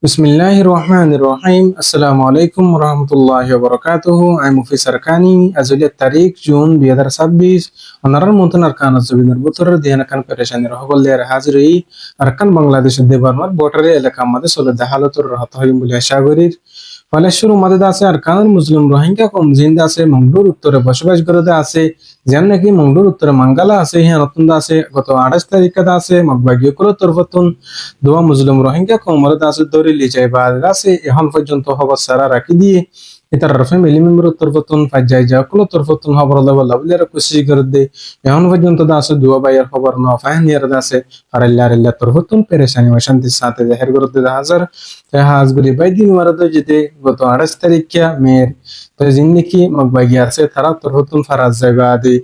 বিসমিল্লাহির রহমানির রহিম। আসসালামু আলাইকুম রহমতুল্লাহি ওয়া বারাকাতুহু। আমি মুফিস আরকানি। আজকে তারিখ জুন 2026 অনারার মতন আরকান জবিনের বতরের দিয়ানা কান পেরেশানির হগলিয়ার হাজিরি আরকান বাংলাদেশের দেবারমার বর্ডারে এলাকা আমাদের চলে দেহালতর রাহত হইম বলে আশা করি। ফলেশ্বর মাদে আছে আরকান মুসলিম রোহিঙ্গা কম জিন্দা আছে মংডুর উত্তরে বসবাস করতে আছে যেন নাকি মংডুর উত্তরে মাঙ্গালা আছে হ্যাঁ নতুন আছে গত 28 তারিখে আছে মগবাগীয় করে তরফতুন দোয়া মুসলিম রোহিঙ্গা কমরত আছে দরি লিচাই বাদ আছে এখন পর্যন্ত খবর সারা রাখি দিয়ে এটার ফ্যামিলি মেম্বার তরফতুন ফাজাই যা কুলো তরফতুন খবর দেওয়া লাভলিয়ার কোশিশ করে দে এখন পর্যন্ত আছে দোয়া বাইয়ের খবর ন ফাহনিয়ার আছে আর আল্লাহ তরফতুন পেরেশানি ও শান্তির সাথে জাহির করতে হাজার হাজগুড়ি বাই দিন মারাদ যেতে গত 28 তারিখে মেয়ের তো জিন্দিকি মগবাগি আছে তারা তরফতুন ফারাজ জায়গা আদি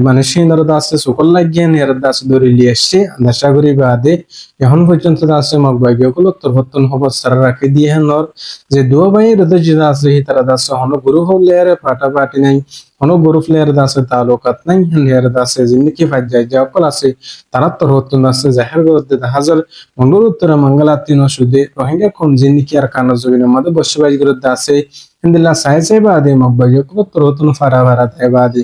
মানে সিনারদ আছে সকল লাগিয়ে নিয়ারদ আছে দরি লিয়ে আসছে আশা করি বাদে এখন পর্যন্ত আছে মগবাগি ওগুলো তরফতুন খবর সারা রাখি দিয়ে নর যে দুয়া বাই রদ যেটা আছে তারা আছে হন গুরু হলে পাটা পাটি নাই হন গুরু ফ্লেয়ার আছে তালুকাত নাই হেয়ার আছে জিন্দিকি ফাজাই যা অকল আছে তারা তরফতুন আছে জাহের করতে হাজার মন্ডল উত্তরে মঙ্গলা তিন সুদে রোহিঙ্গা কম জিন্দিকি আর কানা জবিনের মধ্যে বসবাস করতে আছে হিন্দিল্লা সাহেব বাদে মগবাগি ওগুলো তরফতুন ফারা ফারা তাই বাদে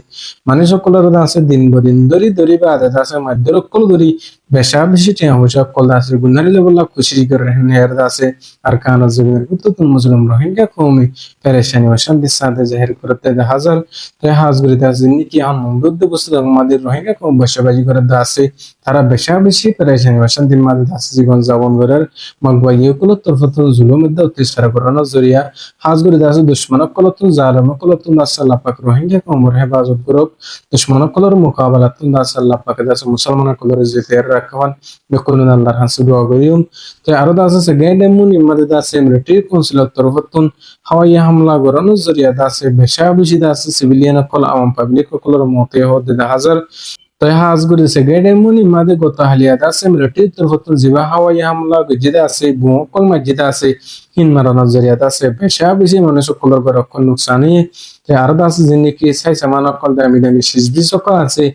মানে সকলের আছে দিন বদিন দরি দরি বাদে আছে মধ্যে রকল দরি বেশা বেশি টিয়া হইছে কল আছে গুনারি লেবলা খুশি করে হের আছে আর কানা জমির উত্তর মুসলিম রোহিঙ্গা কওমি পেরেশানি ও শান্তির সাথে জাহির করতে হাজার তাই হাজগুড়িতে আছে নিকি আন মমদুদ বস্তু আমাদের রোহিঙ্গা কম বসবাজি করে আছে তারা বেশা বেশি পেরেশানি ও শান্তির মাঝে আছে জীবন যাপন করার মগবাগি কুল তরফতুন জুলুমের অত্যাচার করানোর জরিয়া হাজগুড়িতে আছে দুশ্মনক কলতুন জালেম কলতুন আছে আল্লাহ পাক রোহিঙ্গা কমর হেফাজত করুক দুশ্মনক কলর মোকাবেলাতুন আছে আল্লাহ পাক আছে মুসলমান কলর যেতে রাখবান বেকুলুন আল্লাহর হাসে দোয়া করিম তো আরো আছে সেকেন্ড এমন ইমাদে আছে মিলিটারি কাউন্সিল তরফতুন হাওয়াই হামলা করানোর জরিয়া আছে বেশা বেশি আছে সিভিলিয়ান কল আওয়াম পাবলিক কলর মতে হতে হাজার তাই হাজগুড়ি সেকেন্ড এমন ইমাদে গত হালিয়াত আছে মিলিটারি তরফতুন জিবা হাওয়াই হামলা গজিদা আছে বুকল মসজিদে আছে হিন মারানোর জরিয়াত আছে বেশা বেশি মানুষ কলর রক্ষণ নুকসানি আরো আছে যিনি চাই সামান অকল দামি দামি সিজবি সকল আছে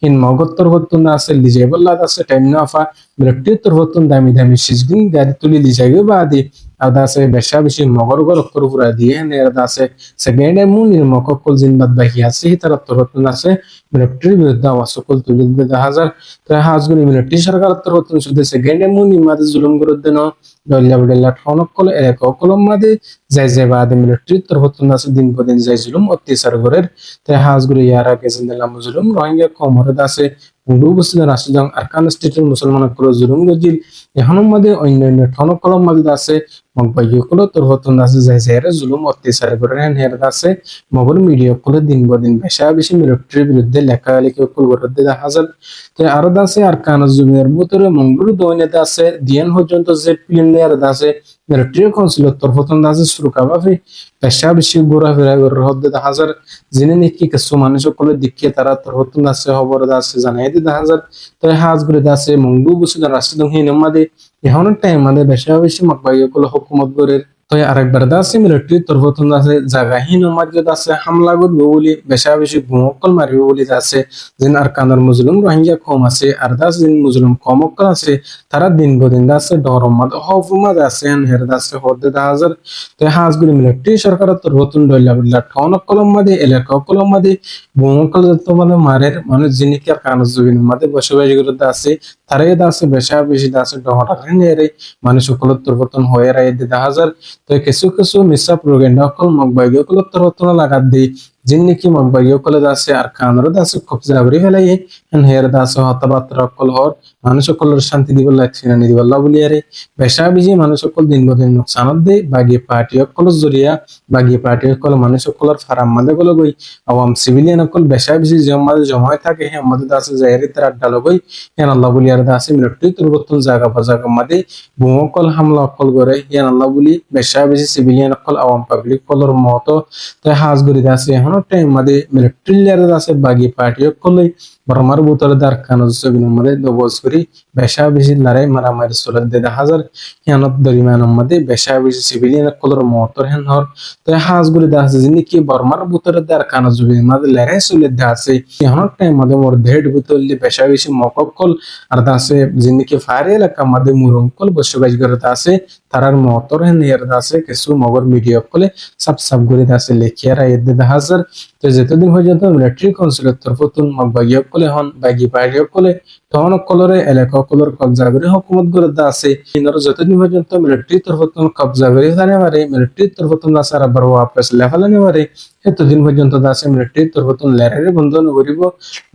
হিন মগত্তর হতুন আছে লিজেবল্লাদ আছে টাইম নাফা মৃত্যুত্তর হতুন দামি দামি সিজবিন গাড়ি তুলি লিজাইবে বাদি আদা আছে বেশা বেশি মগর গর অক্ষর পুরা দিয়ে নেরদা আছে সেকেন্ড এমন নির্মকল জিনবাদ বাকি আছে তার তরফতুন আছে মিলিটারির বিরুদ্ধে আওয়াজ সকল তুলি দিবে হাজার তাই হাজগুলি মিলিটারি সরকার তরফতুন শুধু সেকেন্ড এমন ইমাদে জুলুম করতে ন দল্লা বডল্লা ঠনকল এলাকা কলম মাদে যাই যাই বাদে মিলিটারির তরফতুন আছে দিন পদিন যাই জুলুম অত্যাচার করের তাই হাজগুলি ইয়ার আগে জিন্দাল্লাহ মুজলুম রোহিঙ্গা কমরদ আছে উর্দু বসিলের রাষ্ট্রজন আরকান স্টেটের মুসলমান কল জুলুম গজিল এখনের মধ্যে অন্যান্য ঠনক কলম মাদে আছে মগবাগি কল তরফতুন আছে যাই যাইরে জুলুম অত্যাচার করেন হের আছে মগর মিডিয়া কল দিন বদিন বেশা বেশি মিলিটারির বিরুদ্ধে লেখালেখি কল করতে দেখা যায় তাই আরো আছে আরকান জুমের ভিতরে মঙ্গল দৈন্যতা আছে দিয়ান পর্যন্ত যে প্লেয়ার আছে মিলিটারি কাউন্সিল তরফতুন আছে সুরকাবাফি বেশা বেশি ঘোরাফেরা করে হতে দেখা যায় যিনি নাকি কিছু মানুষ সকলে দেখিয়ে তারা তরফতুন আছে খবর আছে জানাই দিতে দেখা যায় তাই হাজগুড়ি আছে মঙ্গল বসে রাষ্ট্রদং হিন মাদে এখনের টাইম মাদে বেশা বেশি মকবাই কল হুকুমত করে তো আরেকবার আছে মিলিটারি তরফতুন আছে জায়গাহীন মার্কেট আছে হামলা করবে বলি বেশা বেশি ভূমকল মারবে বলি আছে যেন আর কানার মুসলিম রোহিঙ্গা কম আছে আর দাস দিন মুসলিম কম আছে তারা দিন বদিন আছে ডরম মাদ হফুমাদ আছে হের আছে হদে হাজার তো হাজগুলি মিলিটারি সরকার তরফতুন ডল্লা বল্লা ঠন কলম মাদে এলাকা কলম মাদে ভূমকল যত মানে মারের মানুষ যিনি কি আর কানার জবিন মাদে বসবাস করতে আছে তারাই আছে বেশা বেশি আছে ডহটা নেরে মানুষ সকল তরফতুন হয়ে রায় দিতে হাজার তো কিছু কিছু মিশা প্রোগ্রাম অকল মগবাগি অকল তরফতুন লাগাত দি যিনি কি মগবাগি অকল আছে আর কানর আছে খুব জাবরি ফেলাই হের আছে হতবাত্র অকল হর মানুষ সকলের শান্তি দিব লাগছে না দিব বলি আরে বেশা বেশি মানুষ সকল দিন বদিন নোকসানত দে বাগি পার্টি অকল জরিয়া বাগি পার্টি অকল মানুষ সকলের ফারাম মাদে গল গই আওয়াম সিভিলিয়ান অকল বেশা বেশি জমায় থাকে হে আমাদের আছে জাহেরি তার আড্ডা লগই হেন আল্লাহ বলি আর আছে মিলিটারি তরফতুন জায়গা বাজাগা মাদে বুমকল হামলা অকল করে হেন আল্লাহ বলি বেশা বেশি সিভিলিয়ান অকল আওয়াম পাবলিক কলর মতো তাই হাজগুড়িতে আছে এখন এখন টাইম মাদে মিলিটারি লেয়ার আছে বাগি পার্টি কলই বর্মার বুতরে দার কানো জবিন মাদে দবস করি বেশা বেশি লড়াই মারামারি চলে দে হাজার হিয়ানত দরিমান মাদে বেশা বেশি সিভিলিয়ান কলর মতর হেন হর তো হাজগুলি দাস যিনি কি বর্মার বুতরে দার কানো জবিন মাদে লড়াই চলে দাসে এখন টাইম মাদে মোর দেড় বুতলি বেশা বেশি মককল আর দাসে যিনি কি ফায়ার এলাকা মাদে মুরঙ্কল বসবাস করে দাসে তারার মতর হেন ইয়ার দাসে কিছু মগর মিডিয়া কলে সাব সাব করে দাসে লেখিয়ারা এদ হাজার তো যেতদিন পর্যন্ত মিলিটারি কাউন্সিলের তরফতুন মগবাগিয়া কলে হন বাগি পাইরিয়া কলে তখন কলরে এলাকা কলর কবজা করে হুকুমত করে দা আছে ইনর যতদিন পর্যন্ত মিলিটারি তরফতুন কবজা করে জানে পারে মিলিটারি তরফতুন দাসে আবার ওয়াপস লেফালানে পারে এতদিন পর্যন্ত দাসে মিলিটারি তরফতুন লেরারে বন্ধ নকরিব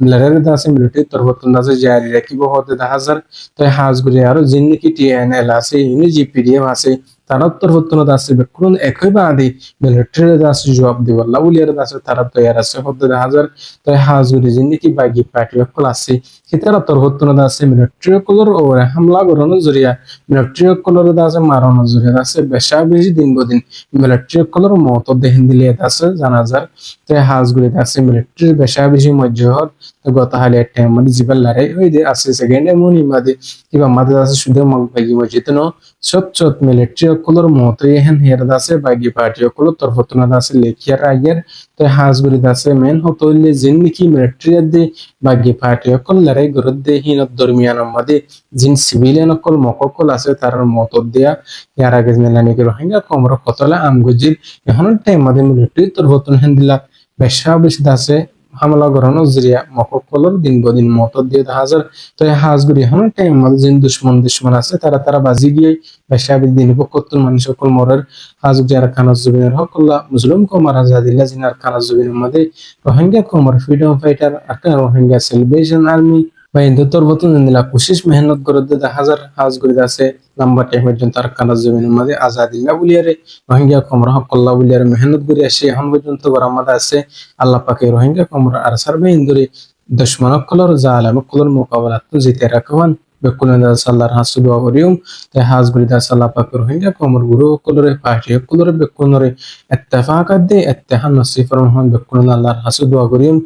লেরারে দাসে মিলিটারি তরফতুন দাসে জারি রাখিব হতে হাজার তো হাজগুলি আরো জিন্নিকি টিএনএল আছে ইউনি জিপিডিএম আছে তারা তরফতুন আছে বেকুন একই বাদে মিলিটারি দাসে জবাব দিব লাউলিয়ার দাসে তারা তৈয়ার আছে হতে হাজার তো হাজগুলি জিন্নিকি বাগি পার্টি কল আছে হিতারা তরফতুন আছে মিলিটারি কলর ও হামলা করানো জরিয়া মিলিটারি কলর দাসে মারানো জরিয়া আছে বেশা বেশি দিন বদিন মিলিটারি কলর মত দেহেন দিলে আছে জানাজার তো হাজগুলি আছে মিলিটারি বেশা বেশি মজ্জহর গত হালে একটা মানে জীবন লড়াই হয়ে যে আছে সেকেন্ডে মনি মাদে কিবা মাদে আছে শুধু মগ বাগি মসজিদ ন সত সত মিলিটারি কলর মত হেন হের দাসে বাগি পার্টি কলর তরফতুন আছে লেখিয়ার আগের তো হাজগুলি আছে মেন হতলে জিন্নিকি মিলিটারি দে বাগি পার্টি কল লড়াই গরদ দে হিনত দরমিয়ান মাদে জিন সিভিলিয়ান কল মককল আছে তার মত দেয়া ইয়ার আগে মেলানি কে রোহিঙ্গা কমর কতলা আমগুজিল এখন টাইম মাদে মিলিটারি তরফতুন হেন দিলা বেশা বেশি দাসে হামলা করানো জরিয়া মককলর দিন বদিন মত দিয়ে হাজার তো হাজগুড়ি এখন টাইম মাদে জিন দুশ্মন আছে তারা বাজি গিয়ে বেশা দিন পক্ষতুন মানুষ সকল মরের হাজগুড়ি আর খানাজ জুবিনের হকল্লা মুসলিম কমার আজাদিল্লা জিনার খানাজ জুবিনের মধ্যে রোহিঙ্গা কমর ফ্রিডম ফাইটার আর রোহিঙ্গা সেলিব্রেশন আর্মি বা হিন্দুত্বর বতন নিলা কোশিশ মেহনত করে দে হাজার হাজগুড়ি আছে লম্বা টাইম পর্যন্ত আর খানাজ জমিনের মাঝে আজাদিল্লা বলিয়ারে রোহিঙ্গা কমর হকল্লা বলিয়ারে মেহনত করে আসে এখন পর্যন্ত বরামাদ আছে আল্লাহ পাকে রোহিঙ্গা কমর আর সার্বে ইন্দুরে দুশ্মন কলর জালাম কলর মোকাবেলা তো জিতে রাখবান বেকুলন সাল্লার হাসু দোয়া করিউম তাই হাজগুড়ি দা সাল্লাহ পাকে রোহিঙ্গা কমর গুরু কলরে পার্টি কলরে বেকুনরে ইত্তেফাকাত দে ইত্তেহান নসিফর রহমান বেকুলন আল্লাহর হাসু দোয়া করিউম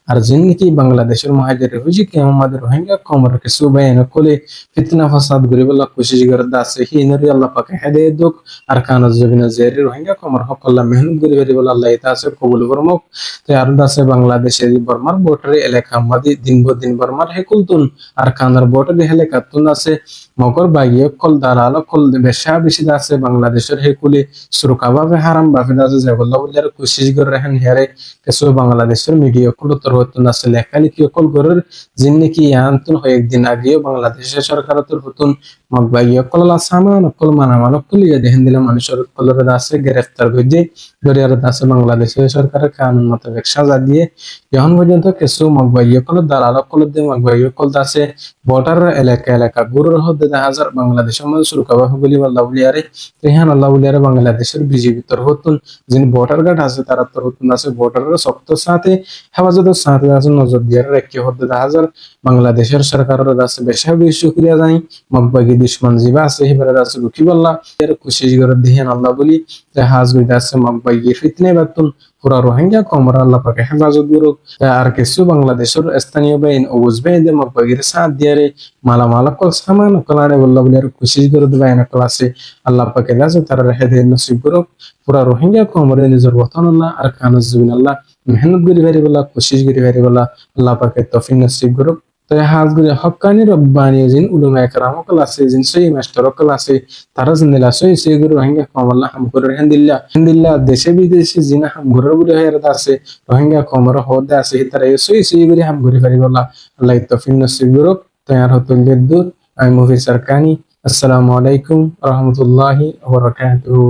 আর জিন্নিকি বাংলাদেশের মহাজির রেফিউজি কে আমাদের রোহিঙ্গা কমর কিছু বায়ান কলে ফিতনা ফাসাদ গরি বলা কোশিশ করে দাসে হি নরি আল্লাহ পাকে হেদায়েত দুক আর কানাজ জবিনা জেরি রোহিঙ্গা কমর হকল্লা মেহনত গরি ভরি বলা আল্লাহ তাসে কবুল ফরমুক তাই আর দাসে বাংলাদেশের বর্মার বর্ডারে এলাকা মাদি দিন বর্মার হেকুলতুন আর কানার বর্ডারে এলাকাতুন আছে মগর বাগিয়ে কল দালাল কল বেশা বেশি আছে বাংলাদেশের হেকুলে সুরকাভাবে হারাম ভাবে দাসে জগল্লা বলিয়ার কোশিশ করে রাখেন হেরে কিছু বাংলাদেশের মিডিয়া কুল তরফতুন আছে লেখালেখি কল গরের জিন্নিকি ইয়ান্তুন হয় একদিন আগেও বাংলাদেশের সরকারের তরফতুন মগবাগিয়া কললা সামান কল মানামান কলিয়া দেখেন দিলে মানুষের কলর আছে গ্রেফতার করে দরিয়ার আছে বাংলাদেশের সরকারের কানুন মোতাবেক সাজা দিয়ে এখন পর্যন্ত কিছু মগবাগিয়া কল দালাল কল দিয়ে মগবাগিয়া কল আছে বর্ডার এলাকা গুরুর হতে হাজার বাংলাদেশের মধ্যে সুরকাবা বলি আল্লাহ বলিয়ারে রেহান আল্লাহ বলিয়ারে বাংলাদেশের বিজেপি তরফতুন যিনি বর্ডার গার্ড আছে তারা তরফতুন আছে বর্ডারের শক্ত সাথে হেফাজতের সাথে আছে নজর দিয়ে রেখে হতে হাজার বাংলাদেশের সরকারের আছে বেশা বেশি শুক্রিয়া জানি মগবাগি দুশ্মন জিবা আছে হিবারের আছে রুকিবাল্লাহ এর খুশি করে দিহেন আল্লাহ বলি যে হাজগুড়ি আছে মগবাগি ফিতনে বাতুন পুরা রোহিঙ্গা কমর আল্লাহ পাকে হেফাজত করুক আর কিছু বাংলাদেশের স্থানীয় বাহিনী অবুজ বাহিনী মগবাগির সাথ দিয়ে মালামাল কল সামান কলাড়ে বল্লাহ বলি আর খুশি করে দেবে এনকল আছে আল্লাহ পাকে আছে তারা হেদায়েত নসিব করুক পুরা রোহিঙ্গা কমরে নিজের বতন আল্লাহ আর কানাজ জবিন আল্লাহ মেহনত করি ভারি বলা কোশিশ করি ভারি বলা আল্লাহ পাকে তৌফিক নসিব করুক তো হাজগুলি হক্কানি রব্বানি জিন উলুমা একরাম কল আছে জিন সই মাস্টার কল আছে তারা জিন্দিলা সই সই গুরু রোহিঙ্গা কম আল্লাহ হাম করে হিন্দিল্লা দেশে বিদেশে জিনা হাম ঘুরে বুড়ে হয়ে আছে রোহিঙ্গা কমর হদে আছে তারা সই সই গুরি হাম ঘুরে ভারি বলা আল্লাহ তৌফিক নসিব করুক তৈয়ার হতুল দূর আমি মুফি সরকানি আসসালামু আলাইকুম রহমতুল্লাহি ওয়া বারাকাতুহু।